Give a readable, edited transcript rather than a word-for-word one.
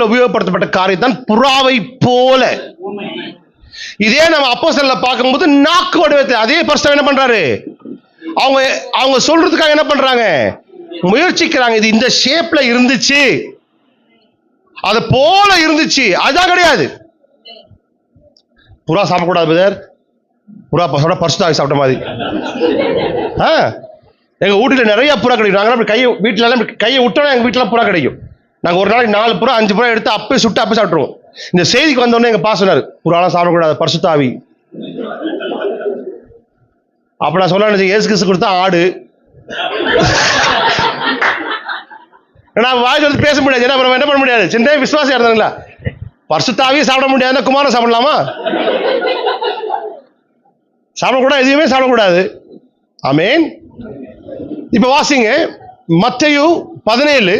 பைபிள்ல உபயோகப்படுத்தப்பட்ட காரியம் தான் புறாவை போல. இதே நம்ம அப்போஸ்தலர்ல பார்க்கும்போது நாக்கு வடிவத்தை அதே பரிசுத்தர் என்ன பண்றாரு, அவங்க சொல்றதுக்காக என்ன பண்றாங்க, முயற்சிக்கிறாங்க. இது இந்த ஷேப்ல இருந்துச்சு, அது போல இருந்துச்சு, அதுதான் கிடையாது. புறா சாப்பிடக்கூடாது பிரதர், புறா பரிசுத்த ஆவி சாப்பிட்ட மாதிரி. எங்க வீட்டுல நிறைய புறா கிடைக்கும். நாங்க கையை வீட்டுல எல்லாம் கையை விட்டோம்னா எங்க வீட்டுல புறா கிடைக்கும். நாங்க ஒரு நாளைக்கு 4 புறா 5 புறா எடுத்து அப்பே சுட்டு அப்பே சாப்பிட்டுருவோம். இந்த செய்திக்கு வந்தோடனே எங்க பாஸ் சொன்னாரு, புறாலாம் சாப்பிடக்கூடாது, பரிசுத்த ஆவி. அப்ப நான் சொல்ல இயேசு கிறிஸ்து கொடுத்தா ஆடு. நான் வாய் வந்து பேச முடியாது, என்ன பண்ண முடியாது, சின்ன விசுவாசியா இருந்தாங்களா. பரிசுத்த ஆவியை சாப்பிட முடியாதுன்னா குமாரம் சாப்பிடலாமா? சாப்பிடக்கூடாது, எதுவுமே சாப்பிடக்கூடாது. ஆமென். இப்ப வாசிங்க மத்தேயு 17